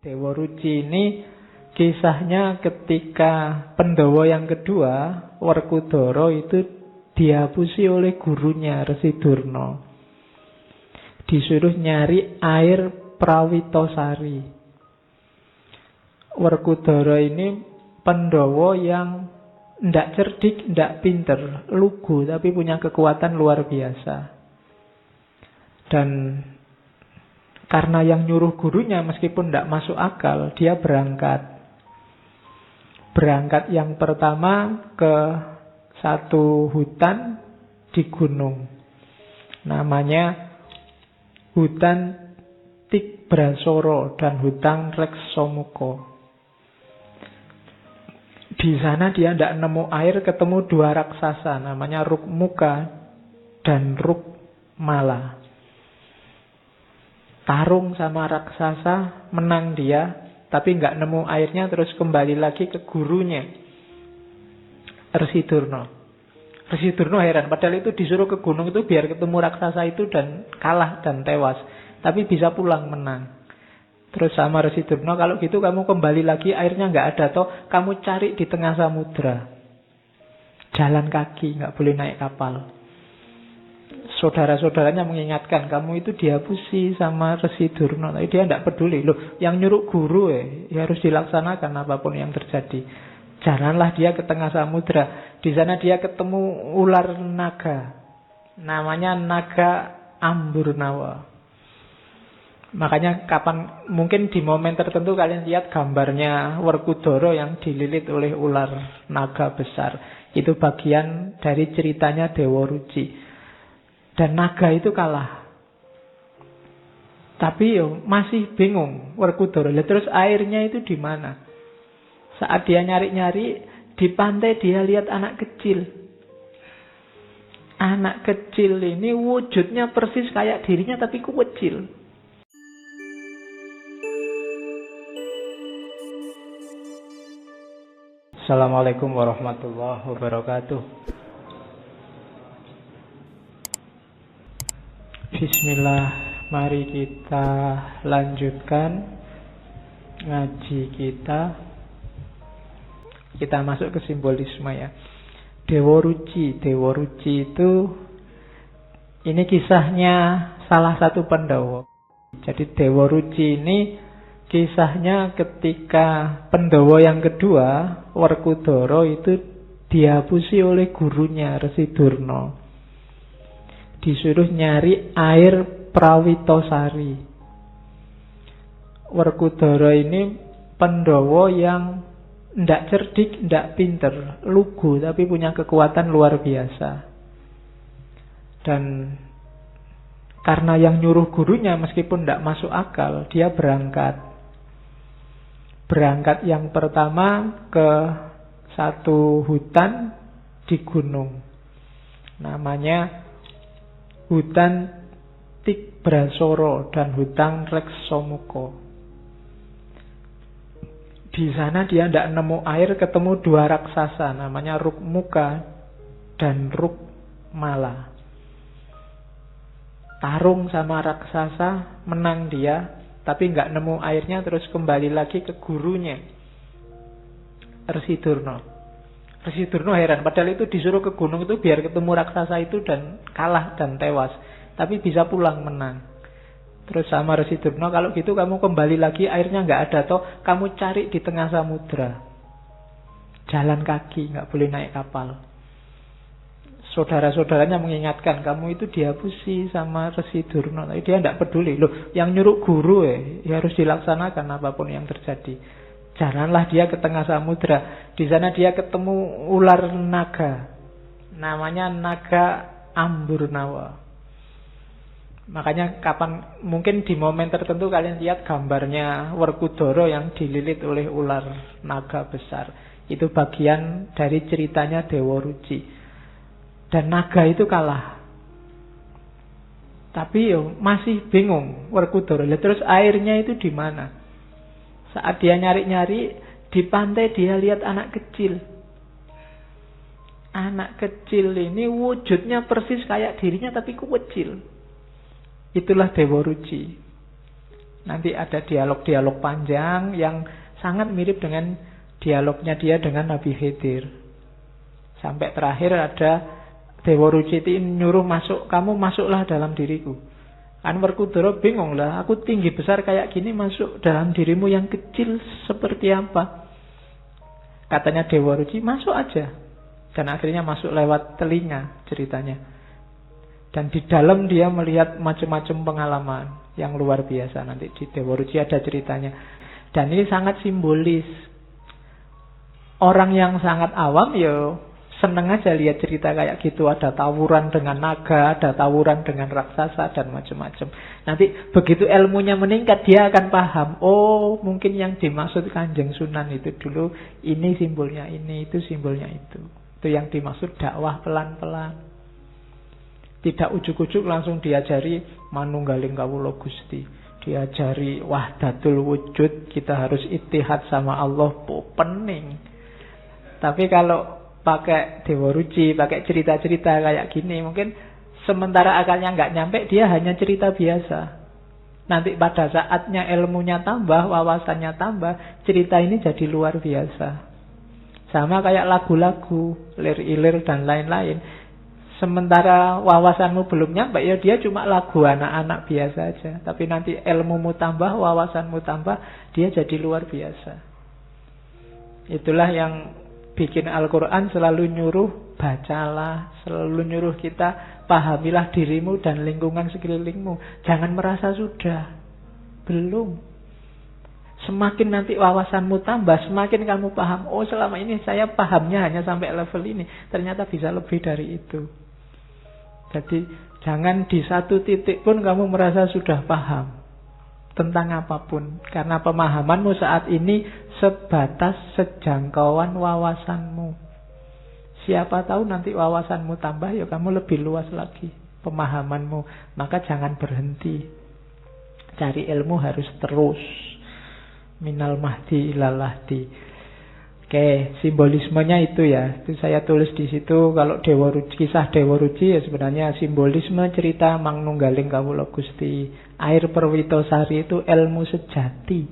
Dewa Ruci ini kisahnya ketika Pandhawa yang kedua, Werkudara itu dihapusi oleh gurunya Resi Durna. Disuruh nyari air Prawitosari. Werkudara ini Pandhawa yang ndak cerdik, ndak pinter, lugu, tapi punya kekuatan luar biasa. Dan karena yang nyuruh gurunya meskipun tidak masuk akal, dia berangkat. Berangkat yang pertama ke satu hutan di gunung. Namanya hutan Tikbrasara dan hutan Reksamuka. Di sana dia tidak nemu air, ketemu dua raksasa, namanya Rukmuka dan Rukmala. Tarung sama raksasa, menang dia, tapi nggak nemu airnya, terus kembali lagi ke gurunya Resi Durna. Resi Durna heran, padahal itu disuruh ke gunung itu biar ketemu raksasa itu dan kalah dan tewas, tapi bisa pulang menang. Terus sama Resi Durna, kalau gitu kamu kembali lagi, airnya nggak ada toh, kamu cari di tengah samudra, jalan kaki, nggak boleh naik kapal. Saudara-saudaranya mengingatkan, kamu itu dihapusi sama Resi Durna, tapi dia tidak peduli. Loh, yang nyuruh guru ya harus dilaksanakan apapun yang terjadi. Jalanlah dia ke tengah samudra. Di sana dia ketemu ular naga, namanya naga Amburnawa. Makanya mungkin di momen tertentu kalian lihat gambarnya Werkudara yang dililit oleh ular naga besar. Itu bagian dari ceritanya Dewa Ruci. Dan naga itu kalah. Tapi masih bingung Werkudara. Terus airnya itu di mana? Saat dia nyari-nyari di pantai, dia lihat anak kecil. Anak kecil ini wujudnya persis kayak dirinya tapi kecil. Assalamualaikum warahmatullahi wabarakatuh. Bismillah, mari kita lanjutkan ngaji kita. Kita masuk ke simbolisme ya. Dewa Ruci. Dewa Ruci itu, ini kisahnya salah satu Pandhawa. Jadi Dewa Ruci ini kisahnya ketika Pandhawa yang kedua, Werkudara itu dihapusi oleh gurunya Resi Durna. Disuruh nyari air Prawitosari. Werkudara ini Pandhawa yang ndak cerdik, ndak pinter, lugu, tapi punya kekuatan luar biasa. Dan karena yang nyuruh gurunya meskipun ndak masuk akal, dia berangkat. Berangkat yang pertama ke satu hutan di gunung. Namanya hutan Tikbrasara dan hutan Reksamuka. Di sana dia tidak nemu air, ketemu dua raksasa, namanya Rukmuka dan Rukmala. Tarung sama raksasa, menang dia, tapi nggak nemu airnya, terus kembali lagi ke gurunya Resi Durna. Resi Durna heran, padahal itu disuruh ke gunung itu biar ketemu raksasa itu dan kalah dan tewas, tapi bisa pulang menang. Terus sama Resi Durna, kalau gitu kamu kembali lagi, airnya nggak ada toh, kamu cari di tengah samudra, jalan kaki, nggak boleh naik kapal. Saudara-saudaranya mengingatkan, kamu itu dihapusi sama Resi Durna, tapi dia tidak peduli. Loh, yang nyuruh guru ya harus dilaksanakan apapun yang terjadi. Jalanlah dia ke tengah samudra. Di sana dia ketemu ular naga, namanya naga Amburnawa. Makanya mungkin di momen tertentu kalian lihat gambarnya Werkudara yang dililit oleh ular naga besar. Itu bagian dari ceritanya Dewa Ruci. Dan naga itu kalah. Tapi masih bingung Werkudara. Terus airnya itu di mana? Saat dia nyari-nyari di pantai, dia lihat anak kecil. Anak kecil ini wujudnya persis kayak dirinya tapi kecil. Itulah Dewa Ruci. Nanti ada dialog-dialog panjang yang sangat mirip dengan dialognya dia dengan Nabi Khidir. Sampai terakhir ada Dewa Ruci nyuruh masuk, kamu masuklah dalam diriku. Anwar Kudoro bingung lah, aku tinggi besar kayak gini masuk dalam dirimu yang kecil seperti apa? Katanya Dewa Ruci, masuk aja. Dan akhirnya masuk lewat telinga ceritanya. Dan di dalam dia melihat macam-macam pengalaman yang luar biasa. Nanti di Dewa Ruci ada ceritanya. Dan ini sangat simbolis. Orang yang sangat awam ya seneng aja lihat cerita kayak gitu. Ada tawuran dengan naga, ada tawuran dengan raksasa, dan macam-macam. Nanti begitu ilmunya meningkat, dia akan paham. Oh, mungkin yang dimaksud Kanjeng Sunan itu dulu, ini simbolnya ini, itu simbolnya itu. Itu yang dimaksud dakwah pelan-pelan. Tidak ujuk-ujuk langsung diajari manunggaling kawula Gusti. Diajari wahdatul wujud, kita harus ittihad sama Allah. Pening. Tapi kalau pakai Dewa Ruci, pakai cerita-cerita kayak gini, mungkin sementara akalnya nggak nyampe, dia hanya cerita biasa. Nanti pada saatnya ilmunya tambah, wawasannya tambah, cerita ini jadi luar biasa. Sama kayak lagu-lagu, lir-ilir dan lain-lain. Sementara wawasanmu belum nyampe, ya dia cuma lagu anak-anak biasa aja. Tapi nanti ilmumu tambah, wawasanmu tambah, dia jadi luar biasa. Itulah yang bikin Al-Quran selalu nyuruh bacalah, selalu nyuruh kita pahamilah dirimu dan lingkungan sekelilingmu. Jangan merasa sudah, belum. Semakin nanti wawasanmu tambah, semakin kamu paham, oh selama ini saya pahamnya hanya sampai level ini, ternyata bisa lebih dari itu. Jadi jangan di satu titik pun kamu merasa sudah paham tentang apapun, karena pemahamanmu saat ini sebatas sejangkauan wawasanmu. Siapa tahu nanti wawasanmu tambah, ya kamu lebih luas lagi pemahamanmu. Maka jangan berhenti. Cari ilmu harus terus. Minal mahdi ilal lahdi. Oke, simbolismenya itu ya. Itu saya tulis di situ. Kalau Dewa Ruci, kisah Dewa Ruci ya sebenarnya simbolisme cerita Mangnunggaling Kawula Gusti. Air Perwitosari itu ilmu sejati.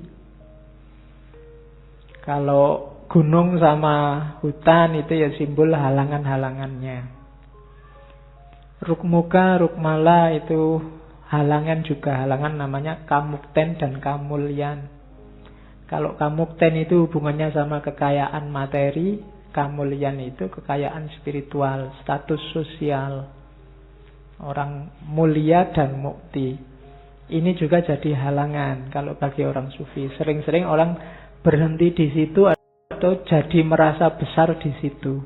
Kalau gunung sama hutan itu ya simbol halangan-halangannya. Rukmuka, Rukmala itu halangan juga. Halangan namanya Kamukten dan Kamulyan. Kalau Kamukten itu hubungannya sama kekayaan materi, Kamulyan itu kekayaan spiritual, status sosial. Orang mulia dan mukti. Ini juga jadi halangan kalau bagi orang sufi. Sering-sering orang berhenti di situ atau jadi merasa besar di situ.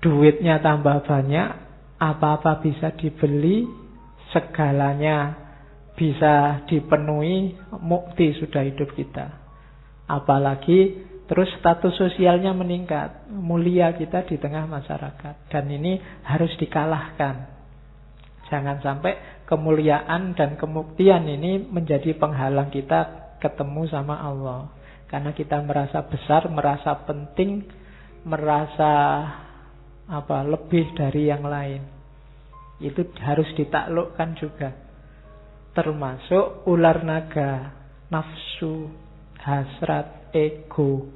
Duitnya tambah banyak, apa-apa bisa dibeli, segalanya bisa dipenuhi, mukti sudah hidup kita. Apalagi terus status sosialnya meningkat, mulia kita di tengah masyarakat. Dan ini harus dikalahkan. Jangan sampai kemuliaan dan kemuktian ini menjadi penghalang kita ketemu sama Allah. Karena kita merasa besar, merasa penting, merasa lebih dari yang lain. Itu harus ditaklukkan juga. Termasuk ular naga, nafsu, hasrat, ego.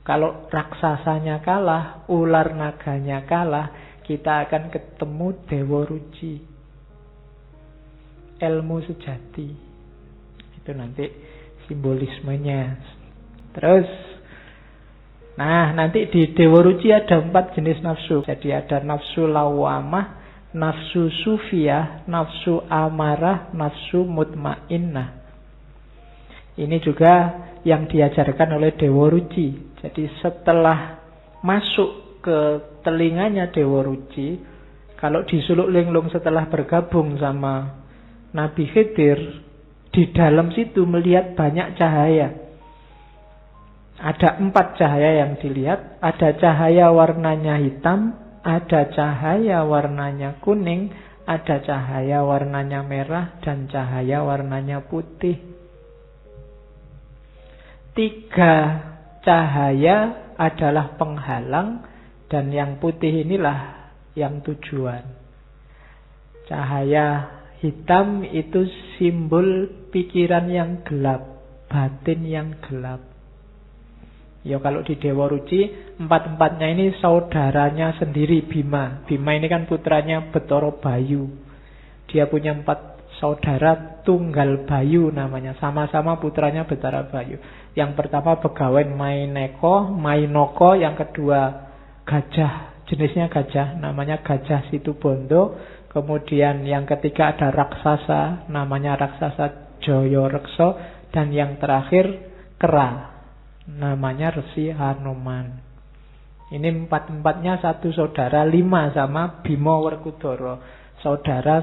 Kalau raksasanya kalah, ular naganya kalah, kita akan ketemu Dewa Ruci. Ilmu sejati. Itu nanti simbolismenya. Terus, nah nanti di Dewa Ruci ada 4 jenis nafsu. Jadi ada nafsu lawamah, nafsu sufiyah, nafsu amarah, nafsu mutmainnah. Ini juga yang diajarkan oleh Dewa Ruci. Jadi setelah masuk ke telinganya Dewa Ruci, kalau di Suluk Linglung setelah bergabung sama Nabi Khidir, di dalam situ melihat banyak cahaya. Ada 4 cahaya yang dilihat. Ada cahaya warnanya hitam, ada cahaya warnanya kuning, ada cahaya warnanya merah, dan cahaya warnanya putih. 3 cahaya adalah penghalang, dan yang putih inilah yang tujuan. Cahaya Hitam itu simbol pikiran yang gelap, batin yang gelap. Ya kalau di Dewa Ruci, empat-empatnya ini saudaranya sendiri, Bima. Bima ini kan putranya Betara Bayu. Dia punya 4 saudara, Tunggal Bayu namanya. Sama-sama putranya Betara Bayu. Yang pertama Begawan Mainoko. Yang kedua gajah, jenisnya gajah, namanya Gajah Situbondo. Kemudian yang ketiga ada raksasa, namanya raksasa Joyorekso. Dan yang terakhir kera, namanya Resi Hanuman. Ini 4-empatnya satu saudara, 5 sama Bima Werkudara. Saudara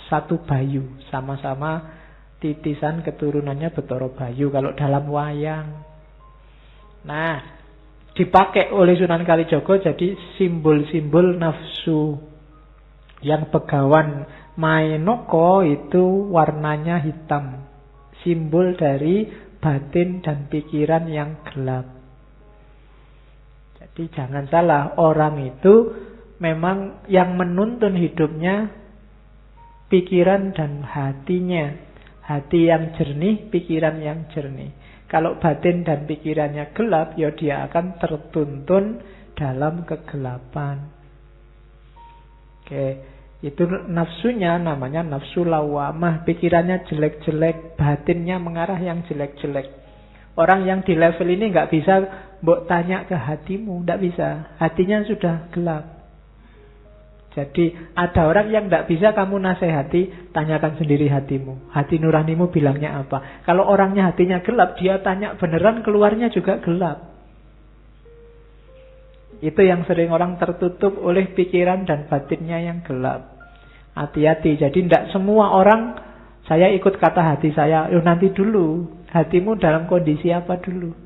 satu Bayu, sama-sama titisan keturunannya Betara Bayu kalau dalam wayang. Nah, dipakai oleh Sunan Kalijaga jadi simbol-simbol nafsu. Yang Begawan Mainoko itu warnanya hitam, simbol dari batin dan pikiran yang gelap. Jadi jangan salah, orang itu memang yang menuntun hidupnya pikiran dan hatinya. Hati yang jernih, pikiran yang jernih. Kalau batin dan pikirannya gelap, ya dia akan tertuntun dalam kegelapan. Oke, itu nafsunya namanya nafsu lawamah. Pikirannya jelek-jelek, batinnya mengarah yang jelek-jelek. Orang yang di level ini nggak bisa mbok tanya ke hatimu, nggak bisa. Hatinya sudah gelap. Jadi ada orang yang tidak bisa kamu nasihati, tanyakan sendiri hatimu. Hati nuranimu bilangnya apa? Kalau orangnya hatinya gelap, dia tanya beneran, keluarnya juga gelap. Itu yang sering orang tertutup oleh pikiran dan batinnya yang gelap. Hati-hati, jadi tidak semua orang, saya ikut kata hati saya. Nanti dulu, hatimu dalam kondisi apa dulu?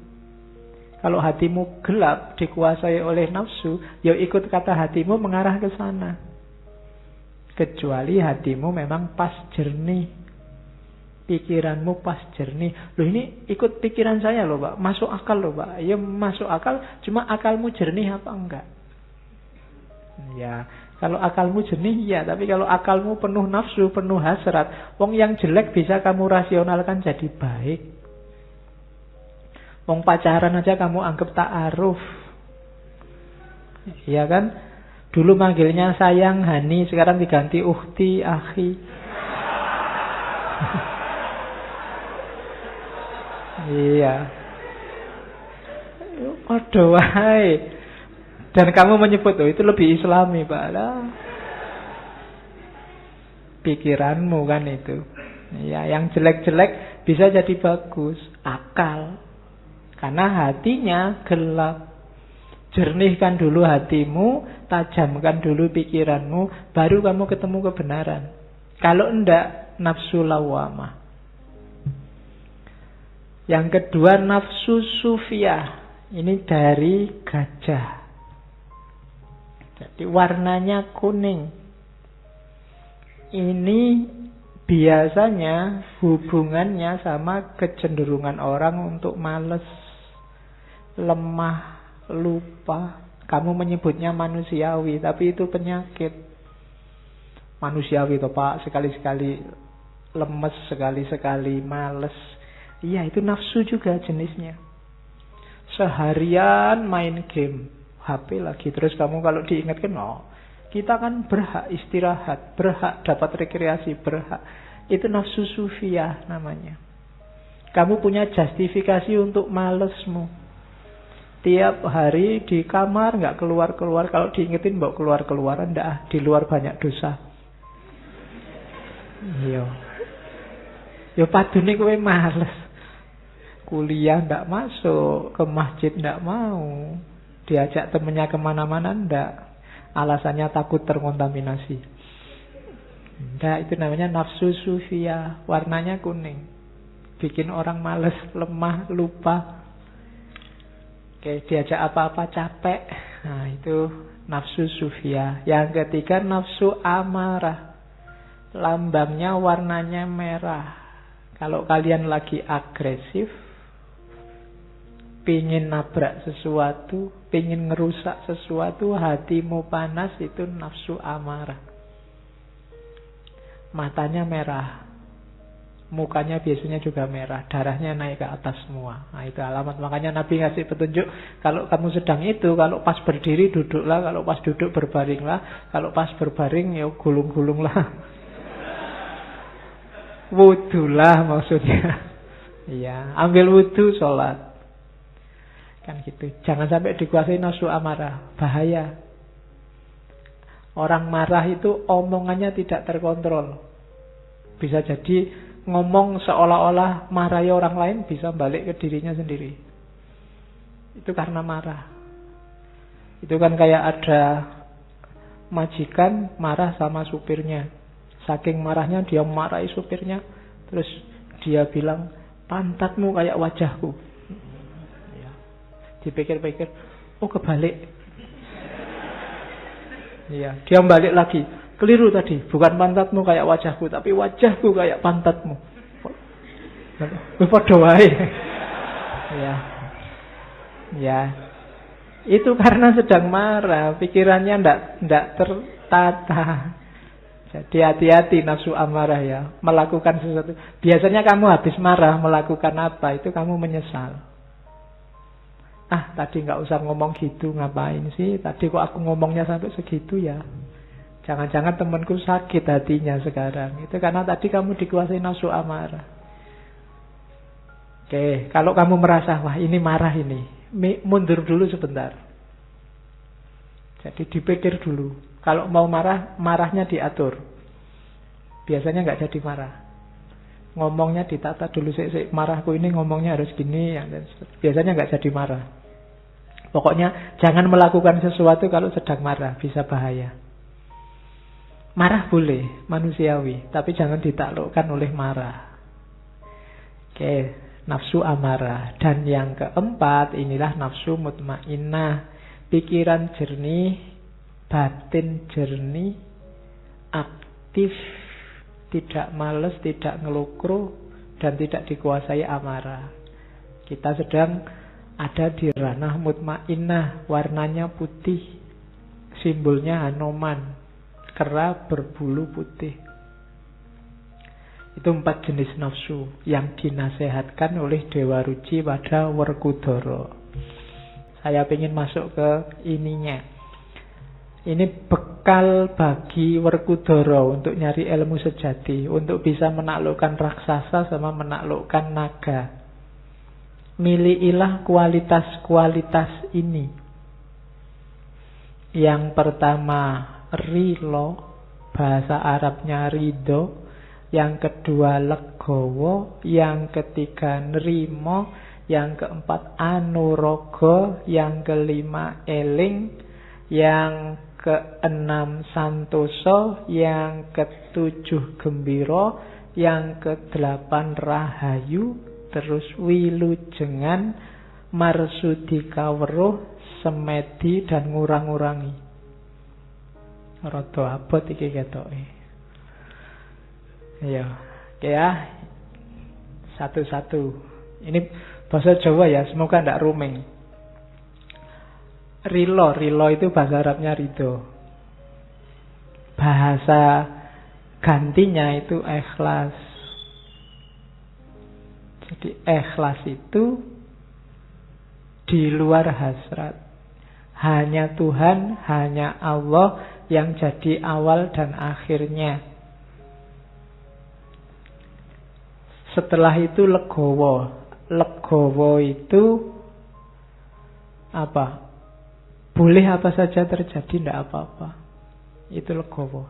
Kalau hatimu gelap, dikuasai oleh nafsu, ya ikut kata hatimu mengarah ke sana. Kecuali hatimu memang pas jernih, pikiranmu pas jernih. Loh ini ikut pikiran saya loh Pak, masuk akal loh Pak. Ya masuk akal, cuma akalmu jernih apa enggak? Ya, kalau akalmu jernih ya, tapi kalau akalmu penuh nafsu, penuh hasrat, wong yang jelek bisa kamu rasionalkan jadi baik. Wong pacaran aja kamu anggap ta'aruf. Iya kan? Dulu manggilnya sayang, Hani, sekarang diganti ukhti, akhi. Iya. Aduh, wahai. Dan kamu menyebut, oh itu lebih islami, Pak. Lah. Pikiranmu kan itu. Ya, yang jelek-jelek bisa jadi bagus. Akal. Karena hatinya gelap. Jernihkan dulu hatimu, tajamkan dulu pikiranmu, baru kamu ketemu kebenaran. Kalau enggak, nafsu lawamah. Yang kedua, nafsu sufiyah. Ini dari gajah. Jadi warnanya kuning. Ini biasanya hubungannya sama kecenderungan orang untuk malas, lemah, lupa. Kamu menyebutnya manusiawi, tapi itu penyakit. Manusiawi toh Pak, sekali-sekali lemes, sekali-sekali males. Iya, itu nafsu juga jenisnya. Seharian main game, HP lagi. Terus kamu kalau diingatkan, oh, kita kan berhak istirahat, berhak dapat rekreasi, berhak. Itu nafsu sufiyah namanya. Kamu punya justifikasi untuk malesmu. Tiap hari di kamar nggak keluar-keluar. Kalau diingetin bawa keluar-keluaran, ndak, di luar banyak dosa. Iya. Yo padune kowe males. Kuliah ndak masuk, ke masjid ndak mau, diajak temennya kemana-mana ndak. Alasannya takut terkontaminasi. Ndak, itu namanya nafsu sufiyah. Warnanya kuning. Bikin orang males, lemah, lupa. Oke, diajak apa-apa capek. Nah, itu nafsu sufiyah. Yang ketiga, nafsu amarah. Lambangnya warnanya merah. Kalau kalian lagi agresif, pingin nabrak sesuatu, pingin ngerusak sesuatu, hatimu panas, itu nafsu amarah. Matanya merah, mukanya biasanya juga merah, darahnya naik ke atas semua. Nah, itu alamat. Makanya Nabi ngasih petunjuk, kalau kamu sedang itu, kalau pas berdiri duduklah, kalau pas duduk berbaringlah, kalau pas berbaring ya gulung-gulunglah. Wudulah maksudnya. Iya, ambil wudu, sholat. Kan gitu. Jangan sampai dikuasai nafsu amarah, bahaya. Orang marah itu omongannya tidak terkontrol. Bisa jadi ngomong seolah-olah marahi orang lain, bisa balik ke dirinya sendiri. Itu karena marah. Itu kan kayak ada majikan marah sama supirnya. Saking marahnya dia marahi supirnya, terus dia bilang, pantatmu kayak wajahku. Ya. Dipikir-pikir, oh kebalik. Iya, dia balik lagi. Keliru tadi, bukan pantatmu kayak wajahku, tapi wajahku kayak pantatmu. Padha wae. Ya. Ya. Itu karena sedang marah, pikirannya ndak tertata. Jadi hati-hati nafsu amarah ya, melakukan sesuatu. Biasanya kamu habis marah melakukan apa, itu kamu menyesal. Ah, tadi nggak usah ngomong gitu, ngapain sih? Tadi kok aku ngomongnya sampai segitu ya? Jangan-jangan temanku sakit hatinya sekarang. Itu karena tadi kamu dikuasai nafsu amarah. Oke, kalau kamu merasa, wah ini marah ini, mundur dulu sebentar. Jadi dipikir dulu. Kalau mau marah, marahnya diatur. Biasanya nggak jadi marah. Ngomongnya ditata dulu. Marahku ini ngomongnya harus gini. Biasanya nggak jadi marah. Pokoknya jangan melakukan sesuatu kalau sedang marah. Bisa bahaya. Marah boleh, manusiawi. Tapi jangan ditaklukkan oleh marah. Oke, nafsu amarah. Dan yang keempat, inilah nafsu mutmainnah. Pikiran jernih, batin jernih, aktif, tidak males, tidak ngelukru, dan tidak dikuasai amarah. Kita sedang ada di ranah mutmainnah, warnanya putih, simbolnya Hanoman, kera berbulu putih. Itu 4 jenis nafsu yang dinasehatkan oleh Dewa Ruci pada Werkudara. Saya ingin masuk ke ininya. Ini bekal bagi Werkudara untuk nyari ilmu sejati, untuk bisa menaklukkan raksasa sama menaklukkan naga. Milikilah kualitas-kualitas ini. Yang pertama, rilo, bahasa Arabnya ridho. Yang kedua, legowo. Yang ketiga, nrimo. Yang keempat, anurogo. Yang kelima, eling. Yang keenam, santoso. Yang ketujuh, gembiro. Yang kedelapan, rahayu. Terus wilujengan, marsudika weruh, semedi dan ngurang-ngurangi. Rada abot iki ketoke. Ya, oke ya. Satu-satu. Ini bahasa Jawa ya, semoga tidak ruming. Rilo itu bahasa Arabnya ridho. Bahasa gantinya itu ikhlas. Jadi ikhlas itu di luar hasrat. Hanya Tuhan, hanya Allah yang jadi awal dan akhirnya. Setelah itu legowo. Legowo itu apa? Boleh apa saja terjadi, tidak apa-apa. Itu legowo.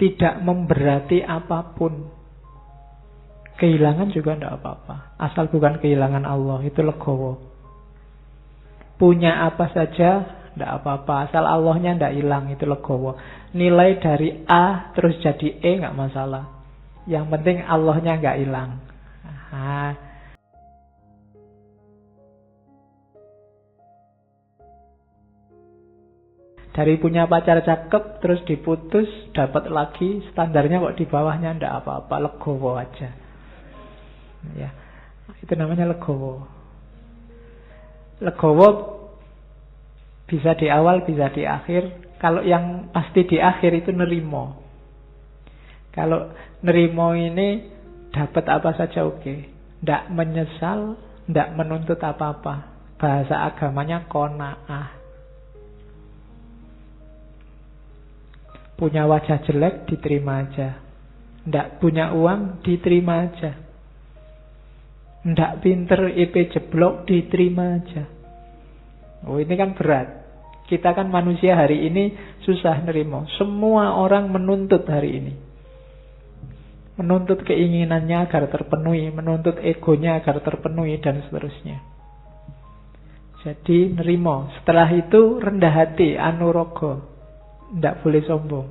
Tidak memberati apapun. Kehilangan juga tidak apa-apa. Asal bukan kehilangan Allah. Itu legowo. Punya apa saja tidak apa-apa. Asal Allahnya tidak hilang. Itu legowo. Nilai dari A terus jadi E nggak masalah. Yang penting Allahnya nggak hilang. Dari punya pacar cakep terus diputus, dapat lagi, standarnya kok di bawahnya ndak apa-apa, legowo aja. Ya, itu namanya legowo. Legowo bisa di awal, bisa di akhir. Kalau yang pasti di akhir itu nerimo. Kalau nerimo ini dapat apa saja oke. Ndak menyesal, ndak menuntut apa-apa. Bahasa agamanya qanaah. Punya wajah jelek diterima aja. Ndak punya uang diterima aja. Ndak pinter IP jeblok diterima aja. Oh, ini kan berat. Kita kan manusia hari ini susah nerimo. Semua orang menuntut hari ini. Menuntut keinginannya agar terpenuhi, menuntut egonya agar terpenuhi, dan seterusnya. Jadi nerimo. Setelah itu rendah hati, anurogo. Ndak boleh sombong.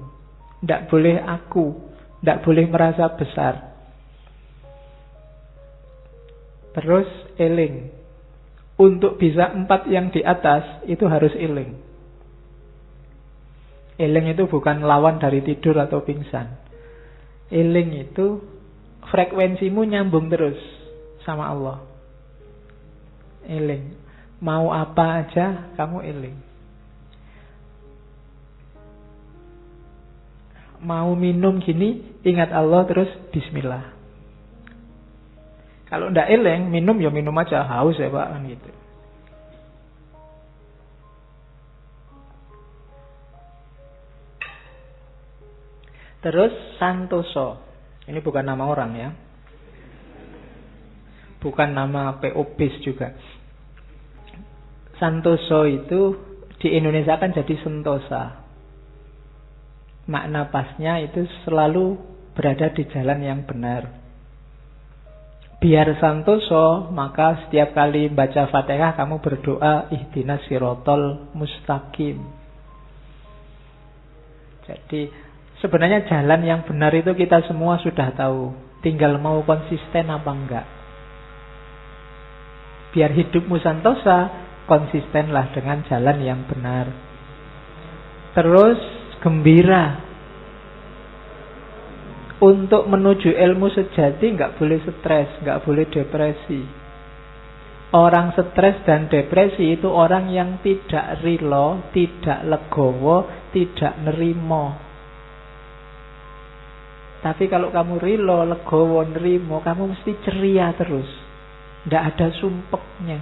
Ndak boleh aku. Ndak boleh merasa besar. Terus eling. Untuk bisa 4 yang di atas itu harus eling. Eling itu bukan lawan dari tidur atau pingsan. Eling itu frekuensimu nyambung terus sama Allah. Eling. Mau apa aja kamu eling. Mau minum gini, ingat Allah terus bismillah. Kalau ndak eling, minum ya minum aja, haus ya Pak, kan gitu. Terus santoso. Ini bukan nama orang ya. Bukan nama PO Bis juga. Santoso itu di Indonesia kan jadi sentosa. Makna pasnya itu selalu berada di jalan yang benar. Biar santoso, maka setiap kali baca Fatihah kamu berdoa ihdinas sirotol mustaqim. Jadi sebenarnya jalan yang benar itu kita semua sudah tahu. Tinggal mau konsisten apa enggak. Biar hidupmu santosa, konsistenlah dengan jalan yang benar. Terus gembira. Untuk menuju ilmu sejati nggak boleh stres, nggak boleh depresi. Orang stres dan depresi itu orang yang tidak rilo, tidak legowo, tidak nerimo. Tapi kalau kamu rilo, legowo, nerimo, kamu mesti ceria terus. Nggak ada sumpeknya.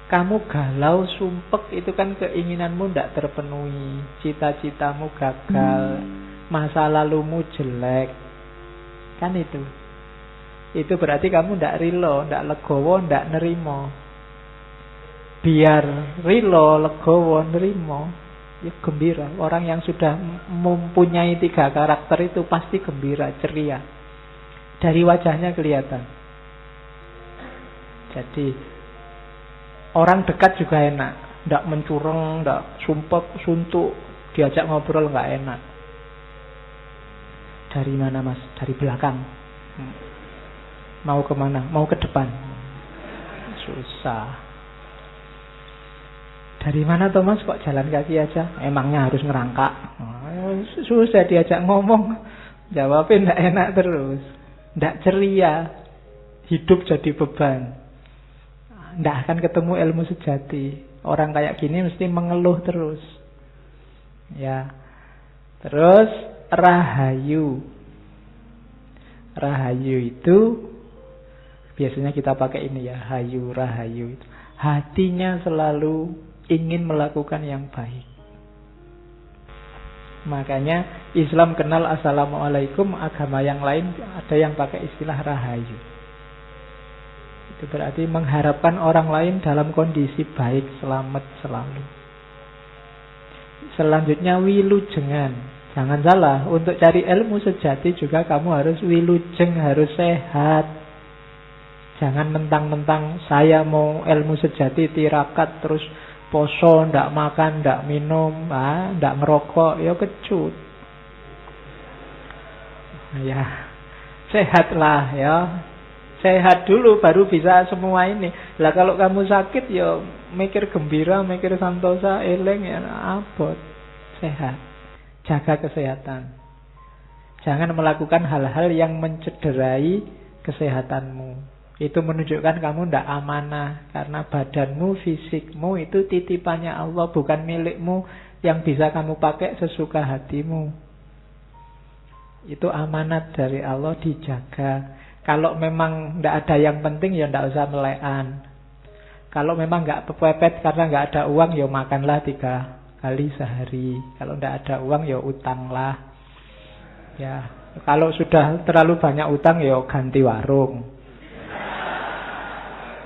Kamu galau, sumpek, itu kan keinginanmu nggak terpenuhi. Cita-citamu gagal. Masa lalumu jelek. Kan itu. Itu berarti kamu ndak rilo, ndak legowo, ndak nerimo. Biar rilo, legowo, nerimo, ya gembira. Orang yang sudah mempunyai 3 karakter itu pasti gembira, ceria. Dari wajahnya kelihatan. Jadi orang dekat juga enak. Ndak mencurang, ndak sumpek, suntuk. Diajak ngobrol nggak enak. Dari mana mas? Dari belakang. Mau kemana? Mau ke depan. Susah. Dari mana Thomas kok jalan kaki aja? Emangnya harus ngerangkak? Susah diajak ngomong. Jawabnya ndak enak terus. Ndak ceria. Hidup jadi beban. Ndak akan ketemu ilmu sejati. Orang kayak gini mesti mengeluh terus. Ya. Terus rahayu. Rahayu itu biasanya kita pakai ini ya, hayu, rahayu itu. Hatinya selalu ingin melakukan yang baik. Makanya Islam kenal assalamualaikum, agama yang lain ada yang pakai istilah rahayu. Itu berarti mengharapkan orang lain dalam kondisi baik, selamat selalu. Selanjutnya wilujengan. Jangan salah, untuk cari ilmu sejati juga kamu harus wilujeng, harus sehat. Jangan mentang-mentang saya mau ilmu sejati tirakat terus poso, ndak makan, ndak minum, ndak ngerokok, ya kecut. Ya, sehatlah ya. Sehat dulu baru bisa semua ini. Lah kalau kamu sakit ya mikir gembira, mikir santosa, eleng ya abot. Sehat. Jaga kesehatan. Jangan melakukan hal-hal yang mencederai kesehatanmu. Itu menunjukkan kamu tidak amanah. Karena badanmu, fisikmu itu titipannya Allah, bukan milikmu yang bisa kamu pakai sesuka hatimu. Itu amanat dari Allah, dijaga. Kalau memang tidak ada yang penting, ya tidak usah melekan. Kalau memang nggak pepet karena nggak ada uang, ya makanlah 3 kali sehari. Kalau tidak ada uang, ya utanglah. Ya, kalau sudah terlalu banyak utang, ya ganti warung.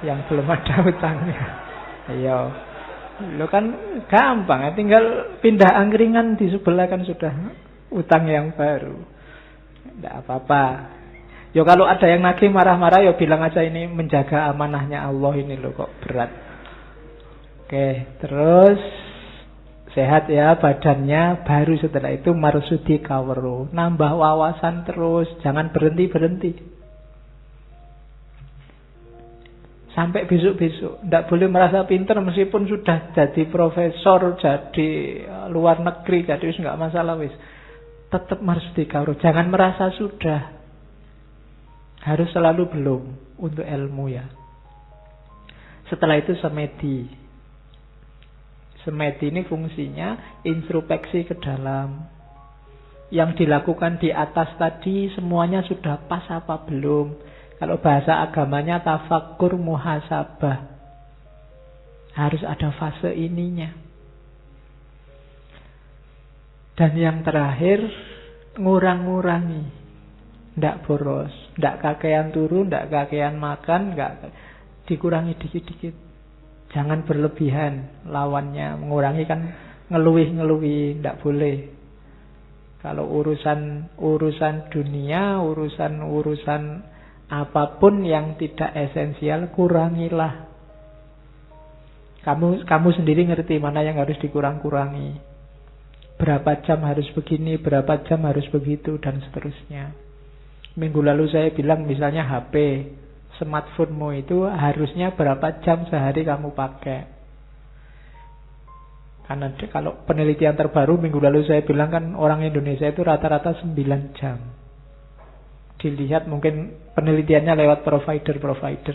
Yang belum ada utangnya. Ayo. Lo kan gampang, tinggal pindah angkringan di sebelah kan sudah utang yang baru. Tidak apa-apa. Ya kalau ada yang nagih marah-marah, ya bilang aja ini menjaga amanahnya Allah ini loh, kok berat. Oke, terus sehat ya badannya. Baru setelah itu marsudi kawru, nambah wawasan terus, jangan berhenti-berhenti sampai besok-besok. Tidak boleh merasa pintar meskipun sudah jadi profesor, jadi luar negeri, jadi wis nggak masalah wis. Tetap marsudi kawru, jangan merasa sudah. Harus selalu belum untuk ilmu ya. Setelah itu semedi. Semedi ini fungsinya introspeksi ke dalam. Yang dilakukan di atas tadi semuanya sudah pas apa belum? Kalau bahasa agamanya tafakkur muhasabah. Harus ada fase ininya. Dan yang terakhir, ngurang-ngurangi. Tidak boros, tidak kakean turu, tidak kakean makan, tidak, dikurangi dikit-dikit. Jangan berlebihan. Lawannya mengurangi kan ngeluih-ngeluih, tidak boleh. Kalau urusan dunia, urusan apapun yang tidak esensial, kurangilah. Kamu sendiri ngerti mana yang harus dikurang-kurangi. Berapa jam harus begini, berapa jam harus begitu, dan seterusnya. Minggu lalu saya bilang misalnya HP, smartphone-mu itu harusnya berapa jam sehari kamu pakai. Karena kalau penelitian terbaru minggu lalu saya bilang kan orang Indonesia itu rata-rata 9 jam. Dilihat mungkin penelitiannya lewat provider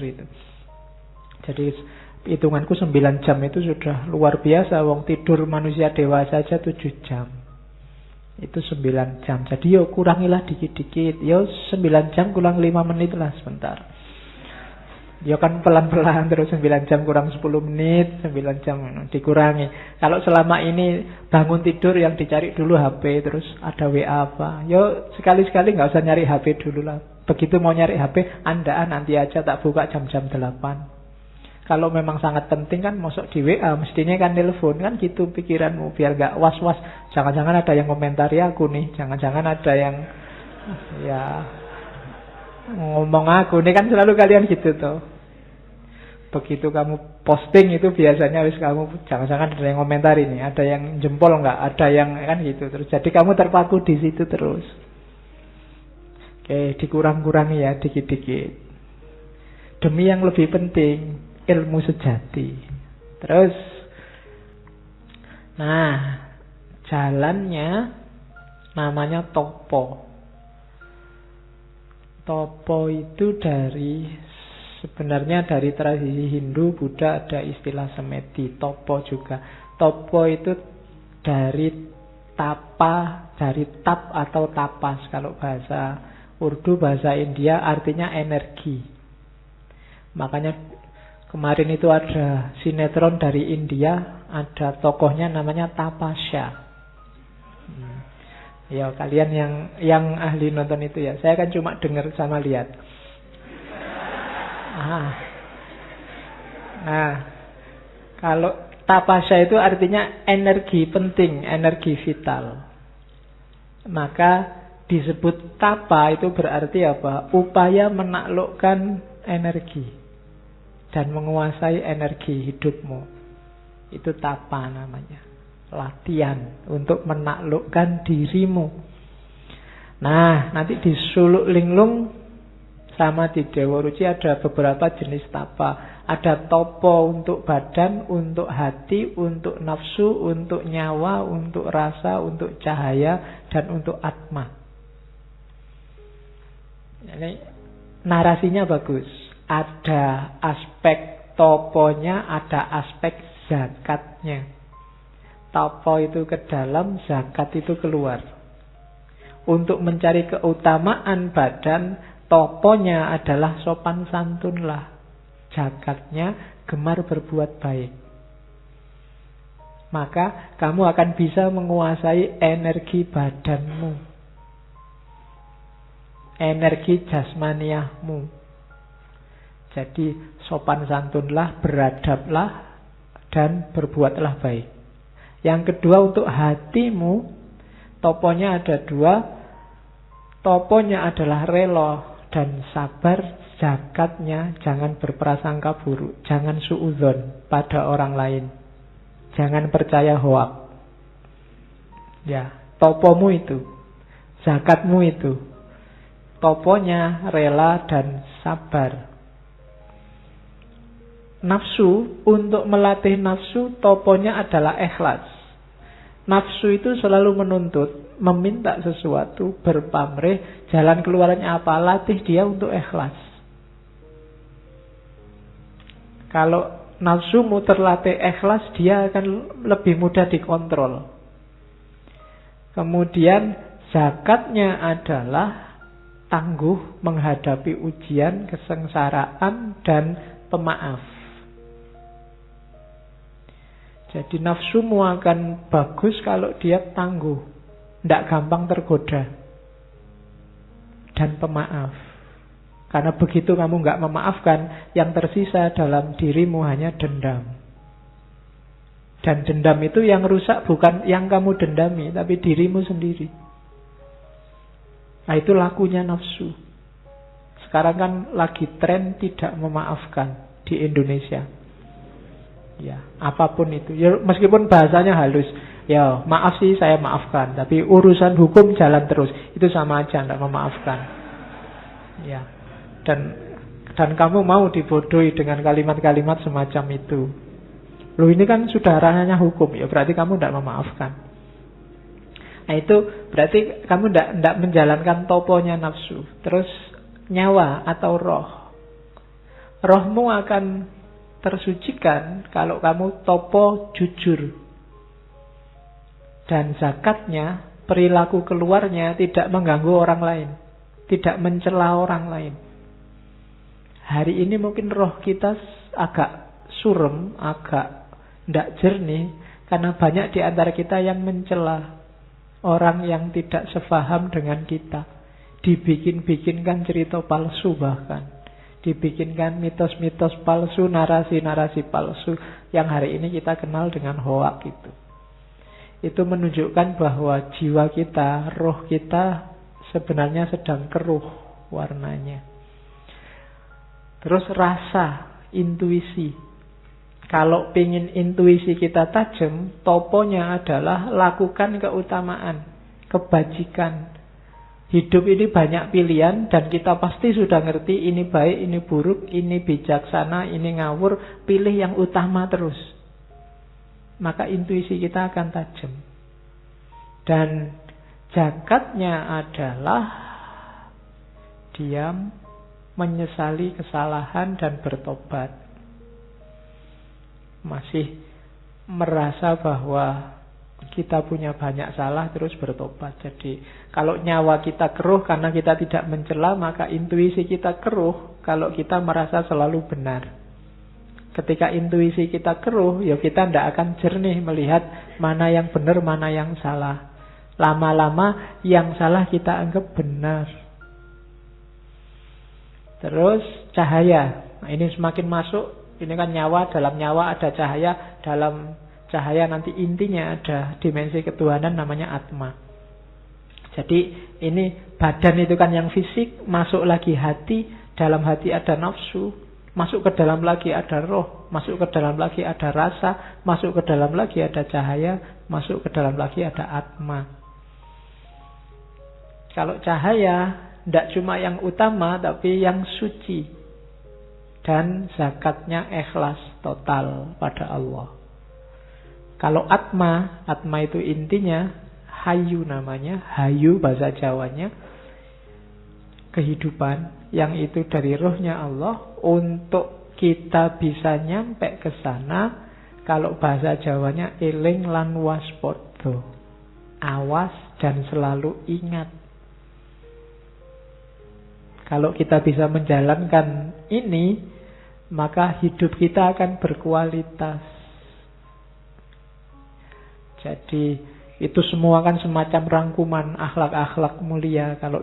itu. Jadi hitunganku 9 jam itu sudah luar biasa. Wong tidur manusia dewasa saja 7 jam. Itu 9 jam. Jadi yo kurangilah dikit-dikit. Yo 9 jam kurang 5 menit lah sebentar. Yo kan pelan-pelan terus 9 jam kurang 10 menit, 9 jam dikurangi. Kalau selama ini bangun tidur yang dicari dulu HP, terus ada WA apa. Yo sekali-sekali nggak usah nyari HP dulu lah. Begitu mau nyari HP, andaan nanti aja tak buka jam-jam 8. Kalau memang sangat penting kan masuk di WA, mestinya kan telepon kan gitu pikiranmu biar gak was-was. Jangan-jangan ada yang komentari aku nih, jangan-jangan ada yang ya ngomong aku nih, kan selalu kalian gitu tuh. Begitu kamu posting itu biasanya wis kamu jangan-jangan ada yang komentari nih, ada yang jempol nggak, ada yang kan gitu terus. Jadi kamu terpaku di situ terus. Oke, dikurang-kurangi ya dikit-dikit. Demi yang lebih penting, ilmu sejati. Terus nah, jalannya namanya topo. Topo itu sebenarnya dari tradisi Hindu, Buddha ada istilah semedi, topo juga. Topo itu dari tapa, dari tap atau tapas. Kalau bahasa Urdu, bahasa India artinya energi. Makanya kemarin itu ada sinetron dari India, ada tokohnya namanya Tapasya. Ya kalian yang ahli nonton itu ya, saya kan cuma dengar sama lihat. Nah, kalau Tapasya itu artinya energi penting, energi vital. Maka disebut tapa itu berarti apa? Upaya menaklukkan energi dan menguasai energi hidupmu. Itu tapa namanya. Latihan untuk menaklukkan dirimu. Nah, nanti di Suluk Linglung sama di Dewa Ruci ada beberapa jenis tapa. Ada topo untuk badan, untuk hati, untuk nafsu, untuk nyawa, untuk rasa, untuk cahaya, dan untuk atma. Ini narasinya bagus. Ada aspek toponya, ada aspek zakatnya. Topo itu ke dalam, zakat itu keluar. untuk mencari keutamaan badan, toponya adalah sopan santunlah. Jakatnya gemar berbuat baik. Maka kamu akan bisa menguasai energi badanmu, energi jasmaniahmu. Jadi sopan santunlah, beradablah, dan berbuatlah baik. Yang kedua untuk hatimu, toponya ada dua. Toponya adalah rela dan sabar. Zakatnya jangan berprasangka buruk, jangan suudzon pada orang lain, jangan percaya hoak. Ya, topomu itu, zakatmu itu, toponya rela dan sabar. Nafsu, untuk melatih nafsu, toponya adalah ikhlas. Nafsu itu selalu menuntut, meminta sesuatu, berpamrih. Jalan keluarnya apa? Latih dia untuk ikhlas. Kalau nafsumu terlatih ikhlas, dia akan lebih mudah dikontrol. Kemudian zakatnya adalah tangguh menghadapi ujian, kesengsaraan, dan pemaaf. Jadi nafsumu akan bagus kalau dia tangguh, tidak gampang tergoda, dan pemaaf. Karena begitu kamu nggak memaafkan, yang tersisa dalam dirimu hanya dendam. Dan dendam itu yang rusak bukan yang kamu dendami, tapi dirimu sendiri. Nah, itu lakunya nafsu. Sekarang kan lagi tren tidak memaafkan di Indonesia. Ya, apapun itu. Ya, meskipun bahasanya halus. Ya, maaf sih saya maafkan, tapi urusan hukum jalan terus. Itu sama aja tidak memaafkan. Ya. Dan kamu mau dibodohi dengan kalimat-kalimat semacam itu. Loh, ini kan sudah ranahnya hukum, ya berarti kamu tidak memaafkan. Nah, itu berarti kamu tidak menjalankan toponya nafsu. Terus nyawa atau roh. Rohmu akan tersucikan kalau kamu topo jujur. Dan zakatnya, perilaku keluarnya tidak mengganggu orang lain, tidak mencela orang lain. Hari ini mungkin roh kita agak surem, agak tidak jernih, karena banyak di antara kita yang mencela orang yang tidak sefaham dengan kita. Dibikin-bikinkan cerita palsu bahkan. Dibikinkan mitos-mitos palsu, narasi-narasi palsu yang hari ini kita kenal dengan hoak itu. Itu menunjukkan bahwa jiwa kita, roh kita sebenarnya sedang keruh warnanya. Terus rasa, intuisi. Kalau ingin intuisi kita tajam, toponya adalah lakukan keutamaan, kebajikan. Hidup ini banyak pilihan dan kita pasti sudah ngerti ini baik, ini buruk, ini bijaksana, ini ngawur. Pilih yang utama terus. Maka intuisi kita akan tajam. Dan zakatnya adalah diam, menyesali kesalahan dan bertobat. Masih merasa bahwa kita punya banyak salah terus bertobat. Jadi kalau nyawa kita keruh karena kita tidak mencela, maka intuisi kita keruh kalau kita merasa selalu benar. Ketika intuisi kita keruh, ya kita tidak akan jernih melihat mana yang benar, mana yang salah. Lama-lama yang salah kita anggap benar. Terus cahaya. Nah, ini semakin masuk. Ini kan nyawa, dalam nyawa ada cahaya. Dalam cahaya nanti intinya ada dimensi ketuhanan namanya Atma. Jadi ini badan itu kan yang fisik. Masuk lagi hati. Dalam hati ada nafsu. Masuk ke dalam lagi ada roh. Masuk ke dalam lagi ada rasa. Masuk ke dalam lagi ada cahaya. Masuk ke dalam lagi ada Atma. Kalau cahaya tidak cuma yang utama, tapi yang suci. Dan zakatnya ikhlas total pada Allah. Kalau Atma, Atma itu intinya Hayu namanya, Hayu bahasa Jawanya, kehidupan yang itu dari rohnya Allah. Untuk kita bisa nyampe ke sana, kalau bahasa Jawanya eling lan waspada, awas dan selalu ingat. Kalau kita bisa menjalankan ini, maka hidup kita akan berkualitas. Jadi itu semua kan semacam rangkuman akhlak-akhlak mulia kalau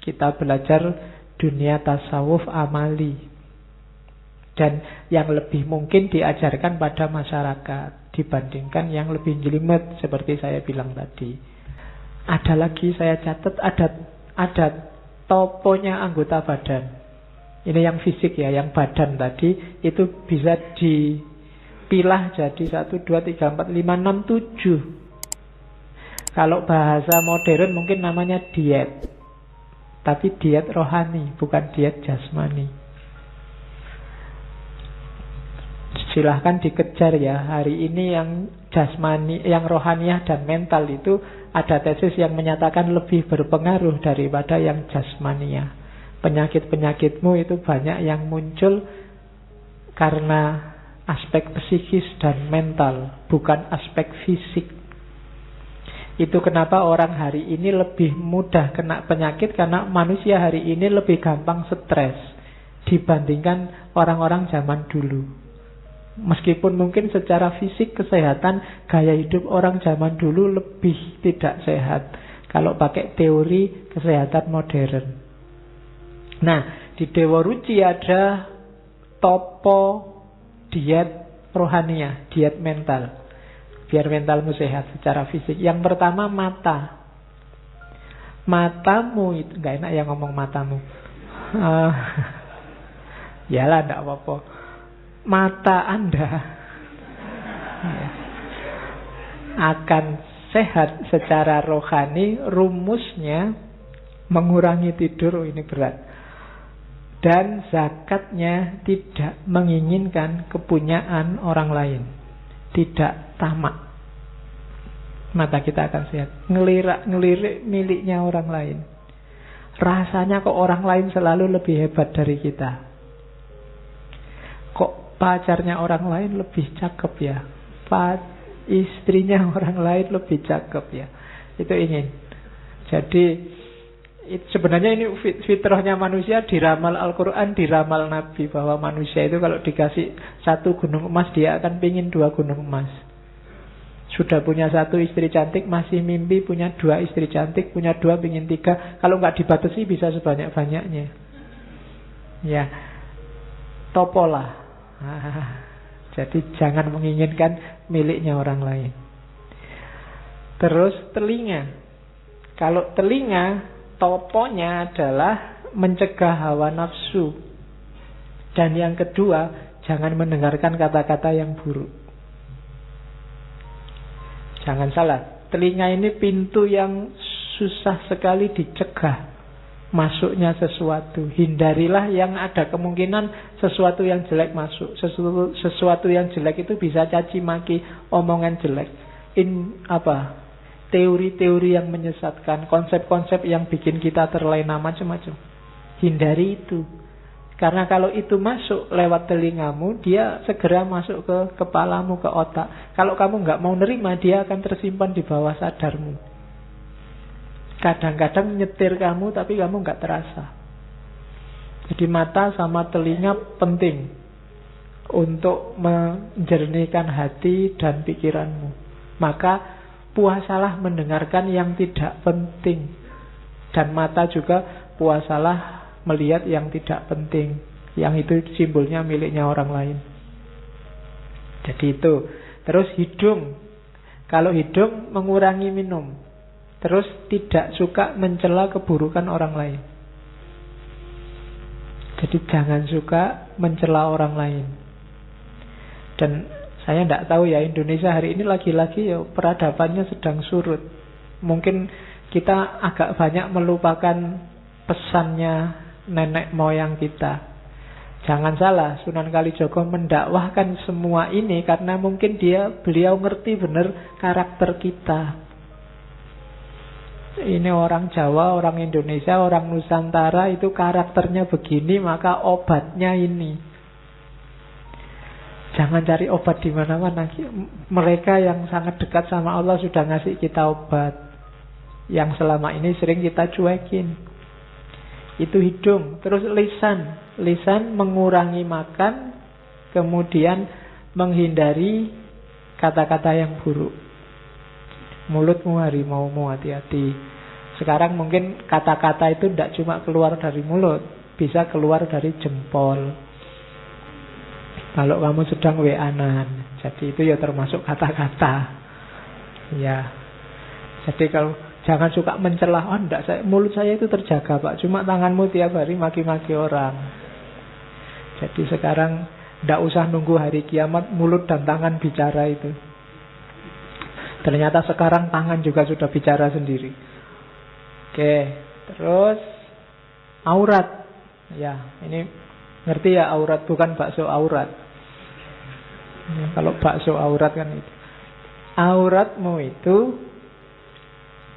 kita belajar dunia tasawuf amali. Dan yang lebih mungkin diajarkan pada masyarakat dibandingkan yang lebih jelimet seperti saya bilang tadi. Ada lagi saya catat, ada toponya anggota badan. Ini yang fisik ya, yang badan tadi itu bisa dipilah jadi 1, 2, 3, 4, 5, 6, 7. Kalau bahasa modern mungkin namanya diet. Tapi diet rohani, bukan diet jasmani. Silahkan dikejar ya. Hari ini yang jasmani, yang rohaniah dan mental itu ada tesis yang menyatakan lebih berpengaruh daripada yang jasmaniah. Penyakit-penyakitmu itu banyak yang muncul karena aspek psikis dan mental, bukan aspek fisik. Itu kenapa orang hari ini lebih mudah kena penyakit, karena manusia hari ini lebih gampang stres dibandingkan orang-orang zaman dulu. Meskipun mungkin secara fisik kesehatan, gaya hidup orang zaman dulu lebih tidak sehat kalau pakai teori kesehatan modern. Nah, di Dewa Ruci ada topo diet rohaniah, diet mental, biar mentalmu sehat secara fisik. Yang pertama mata. Matamu itu, gak enak ya ngomong matamu. Yalah, gak apa-apa. Mata Anda akan sehat secara rohani. Rumusnya mengurangi tidur, ini berat. Dan zakatnya tidak menginginkan kepunyaan orang lain, tidak tamak. Mata kita akan sehat. Ngelirik miliknya orang lain. Rasanya kok orang lain selalu lebih hebat dari kita. Kok pacarnya orang lain lebih cakep ya, istrinya orang lain lebih cakep ya. Itu ingin. Jadi sebenarnya ini fitrahnya manusia, diramal Al-Quran, diramal Nabi, bahwa manusia itu kalau dikasih 1 gunung emas, dia akan pingin 2 gunung emas. Sudah punya 1 istri cantik, masih mimpi punya 2 istri cantik, punya 2 pingin 3. Kalau nggak dibatasi bisa sebanyak-banyaknya. Ya, topolah. Jadi jangan menginginkan miliknya orang lain. Terus telinga. Kalau telinga, toponya adalah mencegah hawa nafsu. Dan yang kedua, jangan mendengarkan kata-kata yang buruk. Jangan salah, telinga ini pintu yang susah sekali dicegah masuknya sesuatu. Hindarilah yang ada kemungkinan sesuatu yang jelek masuk. Sesuatu yang jelek itu bisa caci maki, omongan jelek, teori-teori yang menyesatkan, konsep-konsep yang bikin kita terlena, macam-macam. Hindari itu. Karena kalau itu masuk lewat telingamu, dia segera masuk ke kepalamu, ke otak. Kalau kamu nggak mau nerima, dia akan tersimpan di bawah sadarmu. Kadang-kadang nyetir kamu, tapi kamu nggak terasa. Jadi mata sama telinga penting untuk menjernihkan hati dan pikiranmu. Maka puasalah mendengarkan yang tidak penting. Dan mata juga puasalah melihat yang tidak penting, yang itu simbolnya miliknya orang lain. Jadi itu. Terus hidung. Kalau hidung mengurangi minum. Terus tidak suka mencela keburukan orang lain. Jadi jangan suka mencela orang lain. Dan saya tidak tahu ya, Indonesia hari ini lagi-lagi ya peradabannya sedang surut. Mungkin kita agak banyak melupakan pesannya nenek moyang kita. Jangan salah, Sunan Kalijogo mendakwahkan semua ini karena mungkin beliau ngerti benar karakter kita. Ini orang Jawa, orang Indonesia, orang Nusantara itu karakternya begini, maka obatnya ini. Jangan cari obat di mana-mana. Mereka yang sangat dekat sama Allah sudah ngasih kita obat, yang selama ini sering kita cuekin. Itu hidung. Terus lisan. Lisan mengurangi makan, kemudian menghindari kata-kata yang buruk. Mulutmu harimaumu, hati-hati. Sekarang mungkin kata-kata itu tidak cuma keluar dari mulut, bisa keluar dari jempol. Kalau kamu sedang WA-an, jadi itu ya termasuk kata-kata. Ya. Jadi kalau jangan suka mencela, oh enggak, mulut saya itu terjaga Pak, cuma tanganmu tiap hari maki-maki orang. Jadi sekarang enggak usah nunggu hari kiamat, mulut dan tangan bicara itu. Ternyata sekarang tangan juga sudah bicara sendiri. Oke, terus aurat. Ya, ini ngerti ya aurat, bukan bakso aurat. Ya, kalau bakso aurat kan itu. Auratmu itu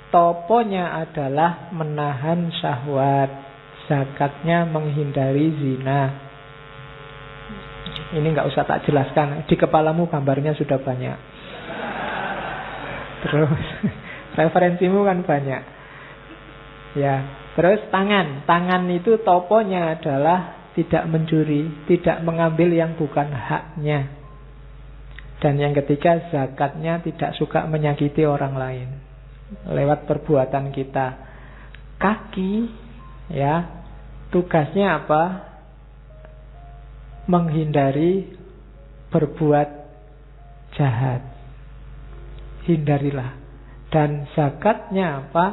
toponya adalah menahan syahwat, zakatnya menghindari zina. Ini nggak usah tak jelaskan, di kepalamu gambarnya sudah banyak. Terus referensimu kan banyak. Ya, terus tangan. Tangan itu toponya adalah tidak mencuri, tidak mengambil yang bukan haknya. Dan yang ketiga, zakatnya tidak suka menyakiti orang lain lewat perbuatan kita. Kaki, ya, tugasnya apa? Menghindari berbuat jahat. Hindarilah. Dan zakatnya apa?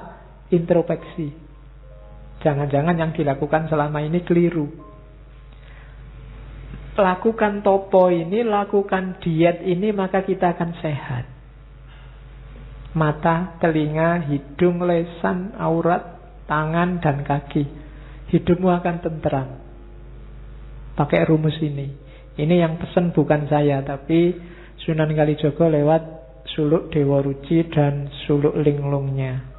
Introspeksi. Jangan-jangan yang dilakukan selama ini keliru. Lakukan topo ini, lakukan diet ini, maka kita akan sehat. Mata, telinga, hidung, lisan, aurat, tangan, dan kaki. Hidupmu akan tentram. Pakai rumus ini. Ini yang pesan bukan saya, tapi Sunan Kalijogo lewat Suluk Dewa Ruci dan Suluk Linglungnya.